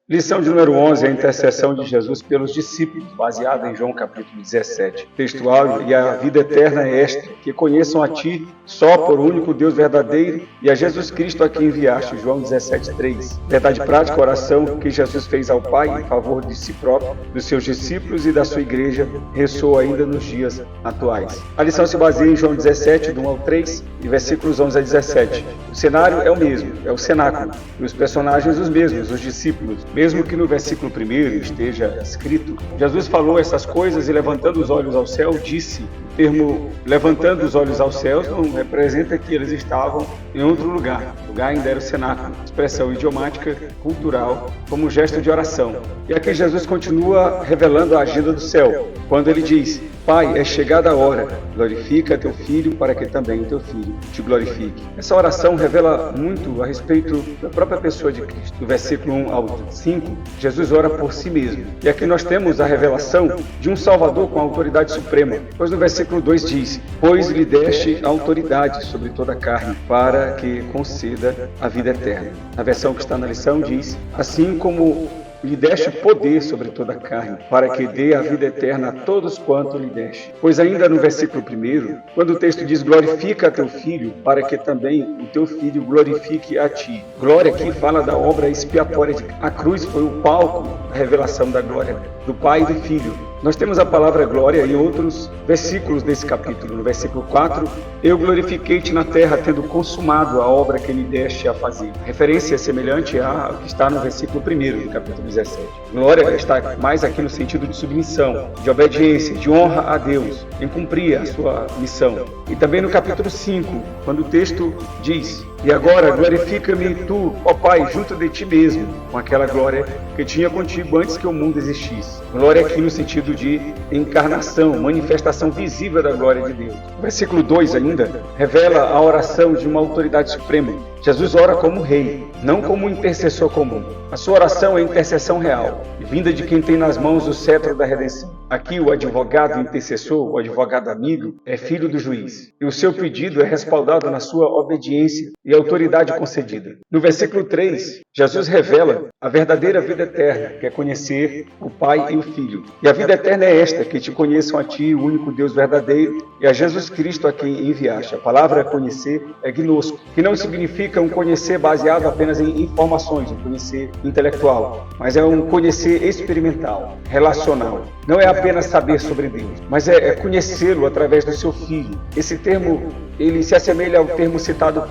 Lição de número 11, a intercessão de Jesus pelos discípulos, baseada em João capítulo 17. Textual: e a vida eterna é esta, que conheçam a Ti, só por único Deus verdadeiro, e a Jesus Cristo a quem enviaste. João 17:3. Verdade prática, oração que Jesus fez ao Pai em favor de si próprio, dos seus discípulos e da sua igreja, ressoa ainda nos dias atuais. A lição se baseia em João 17, do 1 ao 3, e versículos 11 a 17. O cenário é o mesmo, é o cenáculo, e os personagens os mesmos, os discípulos. Mesmo que no versículo 1 esteja escrito: Jesus falou essas coisas e levantando os olhos ao céu, disse. O termo levantando os olhos aos céus não representa que eles estavam em outro lugar. O lugar ainda era o cenáculo, expressão idiomática, cultural, como gesto de oração. E aqui Jesus continua revelando a agenda do céu, quando ele diz: Pai, é chegada a hora, glorifica teu Filho para que também o teu Filho te glorifique. Essa oração revela muito a respeito da própria pessoa de Cristo. Do versículo 1 ao 5, Jesus ora por si mesmo. E aqui nós temos a revelação de um Salvador com a autoridade suprema. Pois no versículo 2 diz: pois lhe deste autoridade sobre toda a carne, para que conceda a vida eterna. A versão que está na lição diz: assim como lhe deste poder sobre toda a carne, para que dê a vida eterna a todos quanto lhe deste. Pois ainda no versículo 1, quando o texto diz: glorifica a teu Filho, para que também o teu Filho glorifique a ti. Glória aqui fala da obra expiatória. A cruz foi o palco da revelação da glória do Pai e do Filho. Nós temos a palavra glória em outros versículos desse capítulo. No versículo 4, eu glorifiquei-te na terra, tendo consumado a obra que me deste a fazer. Referência semelhante à que está no versículo 1 do capítulo 17. Glória está mais aqui no sentido de submissão, de obediência, de honra a Deus, em cumprir a sua missão. E também no capítulo 5, quando o texto diz: e agora glorifica-me tu, ó Pai, junto de ti mesmo, com aquela glória que tinha contigo antes que o mundo existisse. Glória aqui no sentido de encarnação, manifestação visível da glória de Deus. O versículo 2 ainda revela a oração de uma autoridade suprema. Jesus ora como rei, não como intercessor comum. A sua oração é intercessão real, vinda de quem tem nas mãos o cetro da redenção. Aqui o advogado intercessor, o advogado amigo, é filho do juiz. E o seu pedido é respaldado na sua obediência e autoridade concedida. No versículo 3, Jesus revela a verdadeira vida eterna, que é conhecer o Pai e o Filho. E a vida eterna é esta, que te conheçam a ti, o único Deus verdadeiro, e a Jesus Cristo a quem enviaste. A palavra conhecer é gnosco, que não significa um conhecer baseado apenas em informações, um conhecer intelectual, mas é um conhecer experimental, relacional. Não é apenas saber sobre Deus, mas é conhecê-lo através do seu Filho. Esse termo, ele se assemelha ao termo citado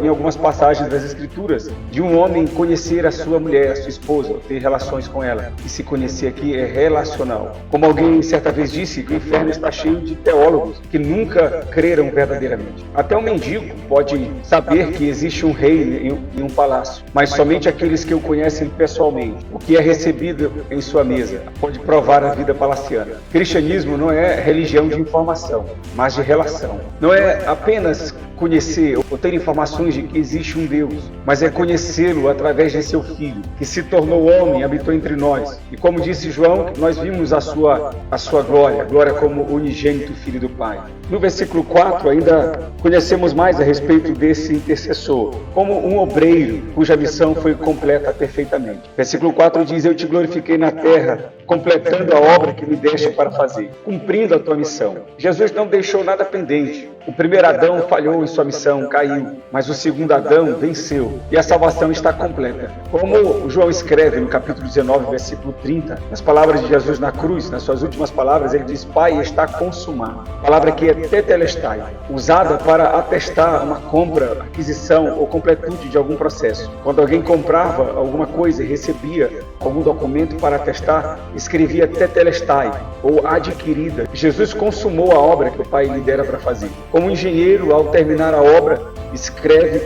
em algumas passagens das Escrituras, de um homem conhecer a sua mulher, a sua esposa, ter relações com ela. E se conhecer aqui é relacional. Como alguém certa vez disse, que o inferno está cheio de teólogos que nunca creram verdadeiramente. Até um mendigo pode saber que existe um rei em um palácio, mas somente aqueles que o conhecem pessoalmente, o que é recebido em sua mesa, pode provar a vida palaciana. Cristianismo não é religião de informação, mas de relação. Não é apenas conhecer ou ter informações de que existe um Deus, mas é conhecê-lo através de seu Filho, que se tornou homem e habitou entre nós. E como disse João, nós vimos a sua glória como unigênito Filho do Pai. No versículo 4 ainda conhecemos mais a respeito desse intercessor, como um obreiro cuja missão foi completa perfeitamente. Versículo 4 diz: eu te glorifiquei na terra, completando a obra que me deste para fazer, cumprindo a tua missão. Jesus não deixou nada pendente. O primeiro Adão falhou em sua missão, caiu, mas o segundo Adão venceu e a salvação está completa. Como João escreve no capítulo 19, versículo 30, nas palavras de Jesus na cruz, nas suas últimas palavras, ele diz: Pai, está consumado. A palavra aqui é tetelestai, usada para atestar uma compra, aquisição ou completude de algum processo. Quando alguém comprava alguma coisa e recebia algum documento para atestar, escrevia tetelestai, ou adquirida. Jesus consumou a obra que o Pai lhe dera para fazer. Como engenheiro, ao terminar a obra, escreve: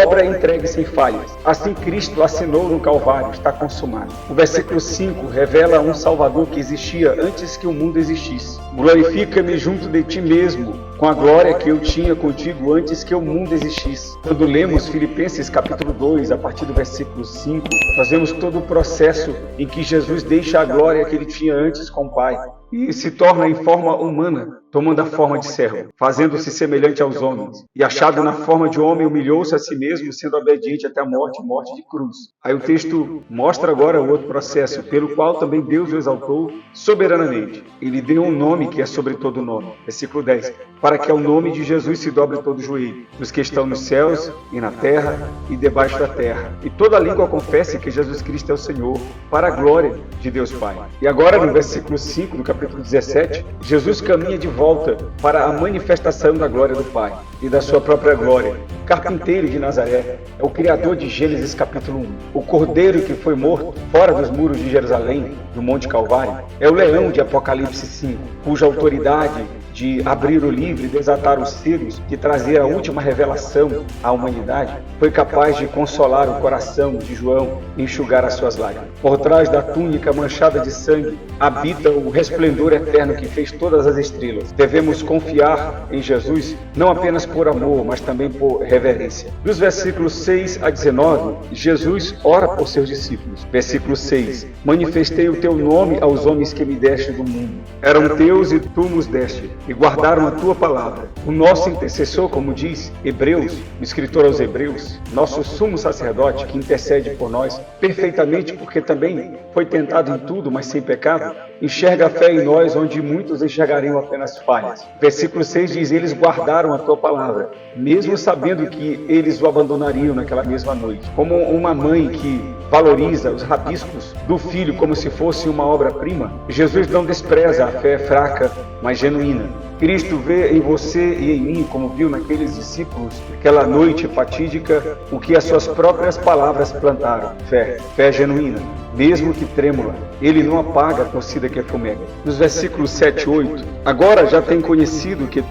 obra entregue sem falhas. Assim Cristo assinou no Calvário: está consumado. O versículo 5 revela um Salvador que existia antes que o mundo existisse. Glorifica-me junto de ti mesmo, com a glória que eu tinha contigo antes que o mundo existisse. Quando lemos Filipenses capítulo 2, a partir do versículo 5, nós vemos todo o processo em que Jesus deixa a glória que ele tinha antes com o Pai e se torna em forma humana, tomando a forma de servo, fazendo-se semelhante aos homens. E achado na forma de homem, humilhou-se a si mesmo, sendo obediente até a morte, morte de cruz. Aí o texto mostra agora o outro processo, pelo qual também Deus o exaltou soberanamente. Ele deu um nome que é sobre todo nome. Versículo 10. Para que ao nome de Jesus se dobre todo o joelho, dos que estão nos céus e na terra e debaixo da terra. E toda língua confesse que Jesus Cristo é o Senhor, para a glória de Deus Pai. E agora, no versículo 5 do capítulo 17, Jesus caminha de volta para a manifestação da glória do Pai e da sua própria glória. Carpinteiro de Nazaré é o criador de Gênesis capítulo 1. O cordeiro que foi morto fora dos muros de Jerusalém, do Monte Calvário, é o leão de Apocalipse 5, cuja autoridade de abrir o livro e desatar os selos, de trazer a última revelação à humanidade, foi capaz de consolar o coração de João e enxugar as suas lágrimas. Por trás da túnica manchada de sangue, habita o resplendor eterno que fez todas as estrelas. Devemos confiar em Jesus, não apenas por amor, mas também por reverência. Dos versículos 6 a 19, Jesus ora por seus discípulos. Versículo 6. Manifestei o teu nome aos homens que me deste do mundo. Eram teus e tu nos deste, e guardaram a tua palavra. O nosso intercessor, como diz Hebreus, o escritor aos Hebreus, nosso sumo sacerdote que intercede por nós, perfeitamente porque também foi tentado em tudo, mas sem pecado, enxerga a fé em nós onde muitos enxergariam apenas falhas. Versículo 6 diz, eles guardaram a tua palavra, mesmo sabendo que eles o abandonariam naquela mesma noite. Como uma mãe que valoriza os rabiscos do filho como se fosse uma obra-prima, Jesus não despreza a fé fraca, mas genuína. Cristo vê em você e em mim, como viu naqueles discípulos, naquela noite fatídica, o que as suas próprias palavras plantaram. Fé genuína, mesmo que trêmula. Ele não apaga a torcida que fumega. Nos versículos 7 e 8, agora já tem conhecido que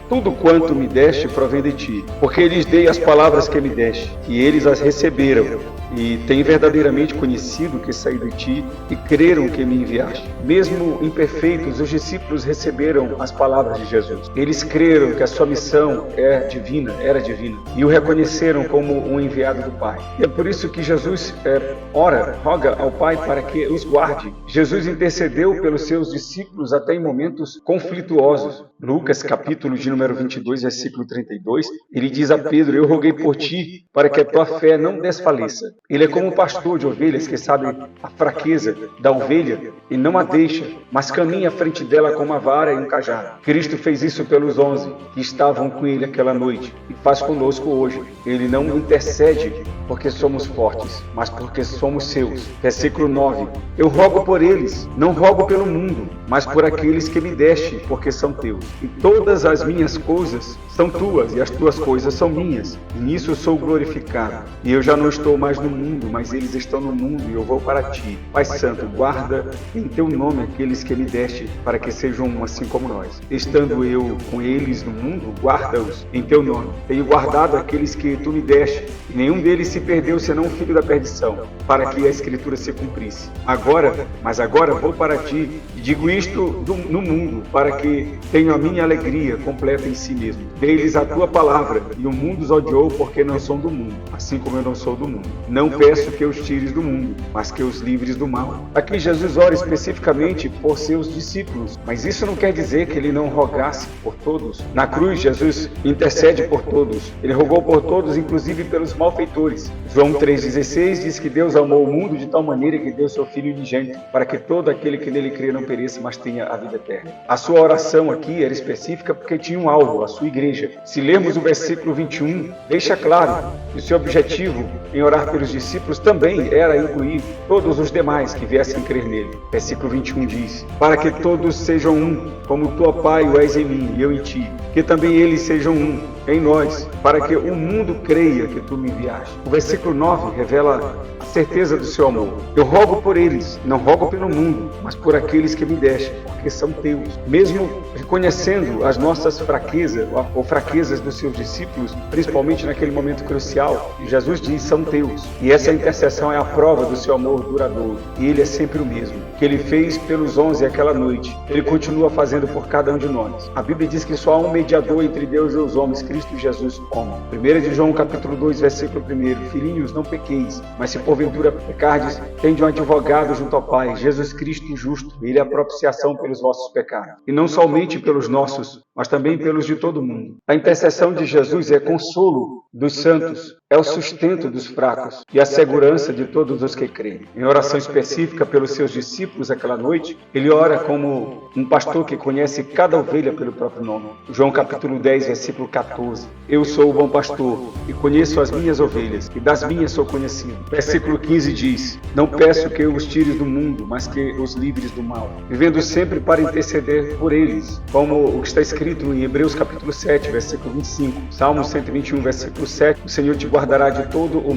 tudo quanto me deste provém de ti, porque lhes dei as palavras que me deste, e eles as receberam, e têm verdadeiramente conhecido que saí de ti, e creram que me enviaste. Mesmo imperfeitos, os discípulos receberam as palavras de Jesus. Eles creram que a sua missão era divina, e o reconheceram como um enviado do Pai. E é por isso que Jesus roga ao Pai para que os guarde. Jesus intercedeu pelos seus discípulos até em momentos conflituosos. Lucas, capítulo de número 22, versículo 32, ele diz a Pedro, eu roguei por ti para que a tua fé não desfaleça. Ele é como um pastor de ovelhas que sabe a fraqueza da ovelha e não a deixa, mas caminha à frente dela com uma vara e um cajado. Cristo fez isso pelos 11 que estavam com ele aquela noite e faz conosco hoje. Ele não intercede porque somos fortes, mas porque somos seus. Versículo 9. Eu rogo por eles, não rogo pelo mundo, mas por aqueles que me deste, porque são teus. E todas as minhas coisas são tuas, e as tuas coisas são minhas. E nisso sou glorificado. E eu já não estou mais no mundo, mas eles estão no mundo, e eu vou para ti. Pai Santo, guarda em teu nome aqueles que me deste, para que sejam um assim como nós. Estando eu com eles no mundo, guarda-os em teu nome. Tenho guardado aqueles que tu me deste, e nenhum deles se perdeu, senão o filho da perdição, para que a Escritura se cumprisse. Agora vou para ti, e digo isto no mundo, para que tenham a minha alegria completa em si mesmo. Dei-lhes a tua palavra, e o mundo os odiou porque não são do mundo, assim como eu não sou do mundo. Não peço que os tires do mundo, mas que os livres do mal. Aqui Jesus ora especificamente por seus discípulos, mas isso não quer dizer que ele não rogasse por todos. Na cruz, Jesus intercede por todos. Ele rogou por todos, inclusive pelos malfeitores. João 3,16 diz que Deus amou o mundo de tal maneira que deu seu Filho unigênito, para que todo aquele que nele crê não pereça, mas tenha a vida eterna. A sua oração aqui era específica porque tinha um alvo, a sua igreja. Se lermos o versículo 21, deixa claro que o seu objetivo em orar pelos discípulos também era incluir todos os demais que viessem crer nele. Versículo 21 diz, para que todos sejam um, como tu, ó Pai, o és em mim e eu em ti, que também eles sejam um em nós, para que o mundo creia que tu me enviaste. O versículo 9 revela a certeza do seu amor. Eu rogo por eles, não rogo pelo mundo, mas por aqueles que me deste, porque são teus. Mesmo reconhecendo as nossas fraquezas, ou fraquezas dos seus discípulos, principalmente naquele momento crucial, Jesus diz, são teus. E essa intercessão é a prova do seu amor duradouro. E ele é sempre o mesmo. Que ele fez pelos 11 aquela noite, ele continua fazendo por cada um de nós. A Bíblia diz que só há um mediador entre Deus e os homens, Cristo Jesus, homem. 1 de João, capítulo 2, versículo 1. Filhinhos, não pequeis, mas se porventura pecardes, tende um advogado junto ao Pai, Jesus Cristo justo. Ele é a propiciação pelos vossos pecados. E não somente pelos nossos, mas também pelos de todo mundo. A intercessão de Jesus é consolo dos santos, é o sustento dos fracos e a segurança de todos os que creem. Em oração específica pelos seus discípulos aquela noite, ele ora como um pastor que conhece cada ovelha pelo próprio nome. João capítulo 10, versículo 14. Eu sou o bom pastor e conheço as minhas ovelhas, e das minhas sou conhecido. Versículo 15 diz: não peço que os tires do mundo, mas que os livres do mal, vivendo sempre para interceder por eles, como o que está escrito em Hebreus capítulo 7, versículo 25, Salmo 121, versículo 7, o Senhor te guardará de todo o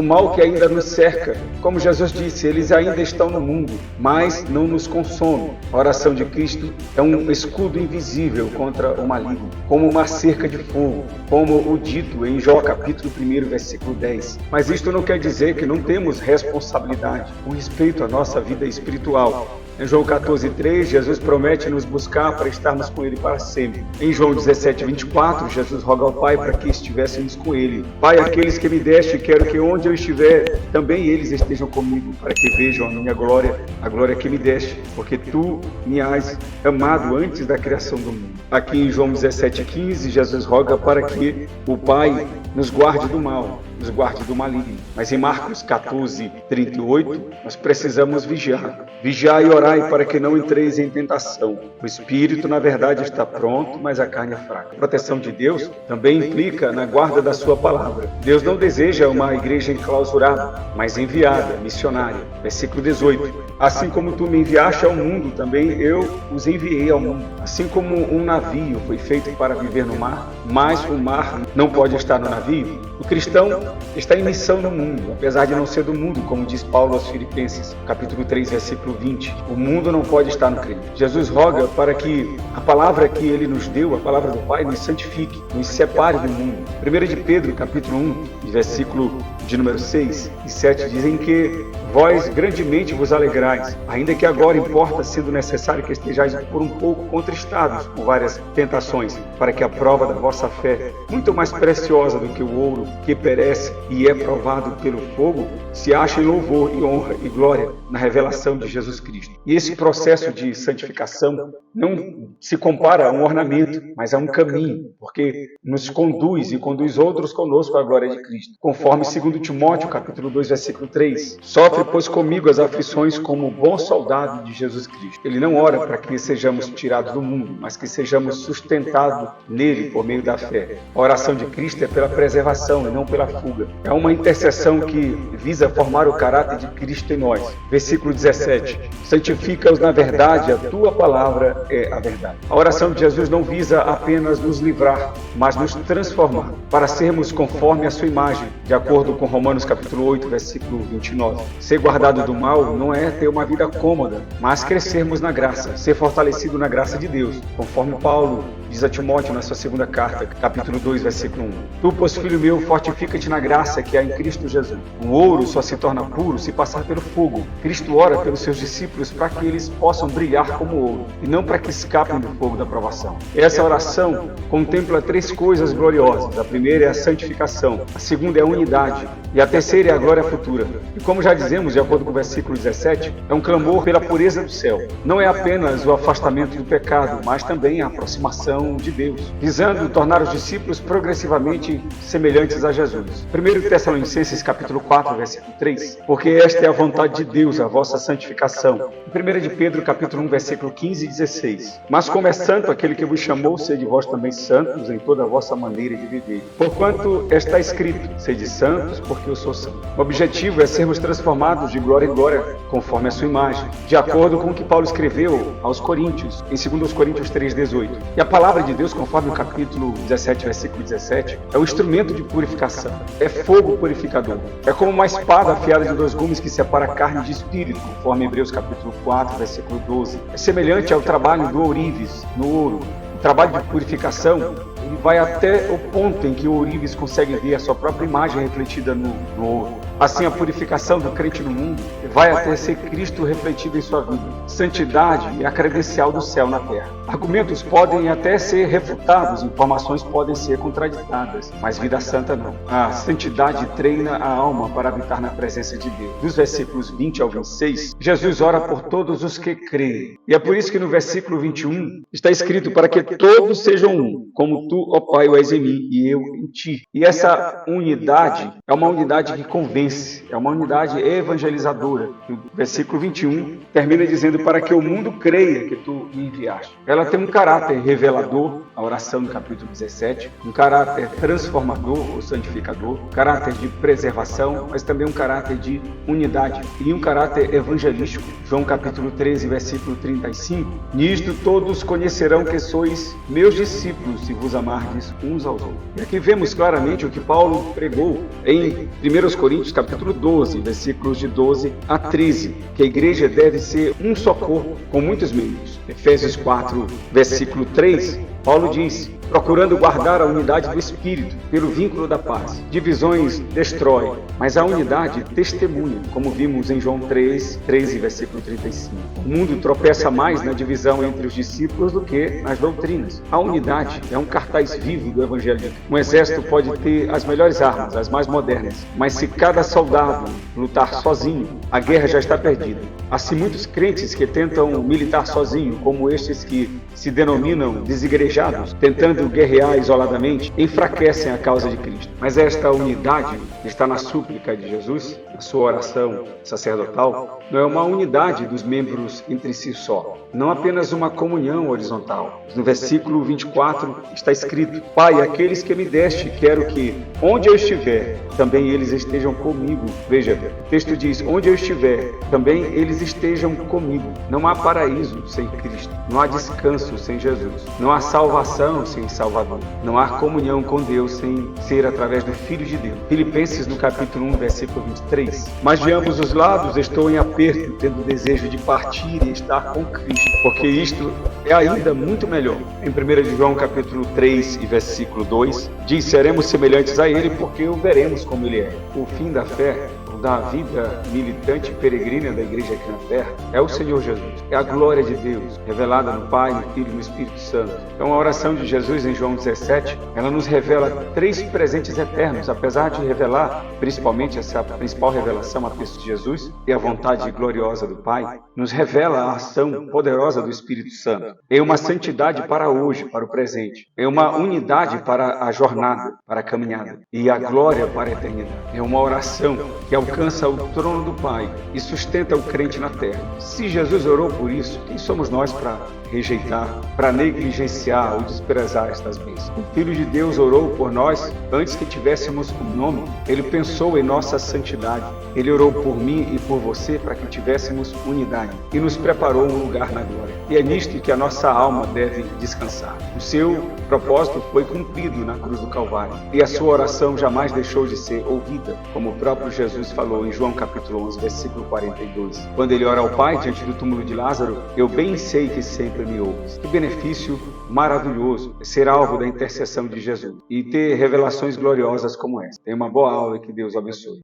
mal que ainda nos cerca. Como Jesus disse, eles ainda estão no mundo, mas não nos consomem. A oração de Cristo é um escudo invisível contra o maligno, como uma cerca de fogo, como o dito em Jó capítulo 1, versículo 10. Mas isto não quer dizer que não temos responsabilidade com respeito à nossa vida espiritual. Em João 14:3, Jesus promete nos buscar para estarmos com Ele para sempre. Em João 17:24, Jesus roga ao Pai para que estivéssemos com Ele. Pai, aqueles que me deste, quero que onde eu estiver, também eles estejam comigo, para que vejam a minha glória, a glória que me deste, porque Tu me has amado antes da criação do mundo. Aqui em João 17:15, Jesus roga para que o Pai nos guarde do mal, nos guarde do maligno. Mas em Marcos 14:38, nós precisamos vigiar. Vigiai e orai para que não entreis em tentação. O espírito, na verdade, está pronto, mas a carne é fraca. A proteção de Deus também implica na guarda da sua palavra. Deus não deseja uma igreja enclausurada, mas enviada, missionária. Versículo 18. Assim como tu me enviaste ao mundo, também eu os enviei ao mundo. Assim como um navio foi feito para viver no mar, mas o mar não pode estar no navio, o cristão está em missão no mundo, apesar de não ser do mundo, como diz Paulo aos Filipenses, capítulo 3, versículo 20. O mundo não pode estar no crente. Jesus roga para que a palavra que Ele nos deu, a palavra do Pai, nos santifique, nos separe do mundo. 1 de Pedro, capítulo 1, versículo de número 6 e 7, dizem que vós grandemente vos alegrais, ainda que agora importa, sendo necessário que estejais por um pouco contristados com várias tentações, para que a prova da vossa fé, muito mais preciosa do que o ouro, que perece e é provado pelo fogo, se ache em louvor e honra e glória na revelação de Jesus Cristo. E esse processo de santificação não se compara a um ornamento, mas a um caminho, porque nos conduz e conduz outros conosco à glória de Cristo. Conforme 2 Timóteo, capítulo 2, versículo 3, sofre, pois, comigo as aflições como bom soldado de Jesus Cristo. Ele não ora para que sejamos tirados do mundo, mas que sejamos sustentados nele por meio da fé. A oração de Cristo é pela preservação e não pela fuga. É uma intercessão que visa formar o caráter de Cristo em nós. Versículo 17. Santifica-os na verdade, a tua palavra é a verdade. A oração de Jesus não visa apenas nos livrar, mas nos transformar, para sermos conforme a sua imagem, de acordo com Romanos capítulo 8, versículo 29. Ser guardado do mal não é ter uma vida cômoda, mas crescermos na graça, ser fortalecido na graça de Deus, conforme Paulo diz a Timóteo na sua segunda carta, capítulo 2, versículo 1. Tu, pois, filho meu, fortifica-te na graça que há em Cristo Jesus. O ouro só se torna puro se passar pelo fogo. Cristo ora pelos seus discípulos para que eles possam brilhar como ouro, e não para que escapem do fogo da provação. Essa oração contempla três coisas gloriosas. A primeira é a santificação, a segunda é a unidade, e a terceira é a glória futura. E como já dizemos, de acordo com o versículo 17, é um clamor pela pureza do céu. Não é apenas o afastamento do pecado, mas também a aproximação de Deus, visando tornar os discípulos progressivamente semelhantes a Jesus. 1 Tessalonicenses capítulo 4, versículo 3, porque esta é a vontade de Deus, a vossa santificação. 1 de Pedro capítulo 1, versículo 15 e 16, mas como é santo aquele que vos chamou, sede vós também santos em toda a vossa maneira de viver. Porquanto está escrito, sede santos, porque eu sou santo. O objetivo é sermos transformados de glória em glória, conforme a sua imagem, de acordo com o que Paulo escreveu aos Coríntios, em 2 Coríntios 3,18. E a palavra de Deus, conforme o capítulo 17, versículo 17, é o instrumento de purificação, é fogo purificador. É como uma espada afiada de dois gumes que separa carne de espírito, conforme Hebreus capítulo 4, versículo 12. É semelhante ao trabalho do ourives no ouro. O trabalho de purificação ele vai até o ponto em que o ourives consegue ver a sua própria imagem refletida no ouro. Assim, a purificação do crente no mundo vai até ser Cristo refletido em sua vida. Santidade é a credencial do céu na terra. Argumentos podem até ser refutados, informações podem ser contraditadas, mas vida santa não. A santidade treina a alma para habitar na presença de Deus. Dos versículos 20 ao 26, Jesus ora por todos os que creem. E é por isso que no versículo 21 está escrito: para que todos sejam um, como tu, ó Pai, o és em mim e eu em ti. E essa unidade é uma unidade que convence, é uma unidade evangelizadora. O versículo 21 termina dizendo: para que o mundo creia que tu me enviaste. Ela tem um caráter revelador, a oração do capítulo 17, um caráter transformador ou santificador, um caráter de preservação, mas também um caráter de unidade e um caráter evangelístico. João capítulo 13, versículo 35: nisto todos conhecerão que sois meus discípulos, se vos amardes uns aos outros. E aqui vemos claramente o que Paulo pregou em 1 Coríntios capítulo 12, versículos de 12 a 13, que a igreja deve ser um só corpo, com muitos membros. Efésios 4, versículo 3, Paulo diz: procurando guardar a unidade do Espírito pelo vínculo da paz. Divisões destrói, mas a unidade testemunha, como vimos em João 3, 13, versículo 35. O mundo tropeça mais na divisão entre os discípulos do que nas doutrinas. A unidade é um cartaz vivo do Evangelho. Um exército pode ter as melhores armas, as mais modernas, mas se cada soldado lutar sozinho, a guerra já está perdida. Assim, muitos crentes que tentam militar sozinho, como estes que se denominam desigrejados, tentando guerrear isoladamente, enfraquecem a causa de Cristo. Mas esta unidade está na súplica de Jesus, na sua oração sacerdotal, não é uma unidade dos membros entre si só, não apenas uma comunhão horizontal. No versículo 24 está escrito: Pai, aqueles que me deste, quero que, onde eu estiver, também eles estejam comigo. Veja, o texto diz: onde eu estiver, também eles estejam comigo. Não há paraíso sem Cristo, não há descanso sem Jesus, não há salvação sem Salvador, não há comunhão com Deus sem ser através do Filho de Deus. Filipenses no capítulo 1, versículo 23. Mas de ambos os lados estou em aperto, tendo desejo de partir e estar com Cristo, porque isto é ainda muito melhor. Em 1 João capítulo 3 e versículo 2, diz: seremos semelhantes a Ele porque o veremos como Ele é. O fim da fé, da vida militante e peregrina da igreja aqui na terra, é o Senhor Jesus. É a glória de Deus, revelada no Pai, no Filho e no Espírito Santo. Então a oração de Jesus em João 17, ela nos revela 3 presentes eternos, apesar de revelar, principalmente essa principal revelação, a pessoa de Jesus e a vontade gloriosa do Pai, nos revela a ação poderosa do Espírito Santo. É uma santidade para hoje, para o presente. É uma unidade para a jornada, para a caminhada. E a glória para a eternidade. É uma oração que alcança o trono do Pai e sustenta o crente na terra. Se Jesus orou por isso, quem somos nós para rejeitar, para negligenciar ou desprezar estas bênçãos? O Filho de Deus orou por nós antes que tivéssemos o nome. Ele pensou em nossa santidade. Ele orou por mim e por você para que tivéssemos unidade e nos preparou um lugar na glória. E é nisto que a nossa alma deve descansar. O seu propósito foi cumprido na cruz do Calvário e a sua oração jamais deixou de ser ouvida, como o próprio Jesus falou em João capítulo 11, versículo 42. Quando ele ora ao Pai diante do túmulo de Lázaro: eu bem sei que sempre me ouves. Que benefício maravilhoso ser alvo da intercessão de Jesus e ter revelações gloriosas como essa. Tenha uma boa aula e que Deus abençoe.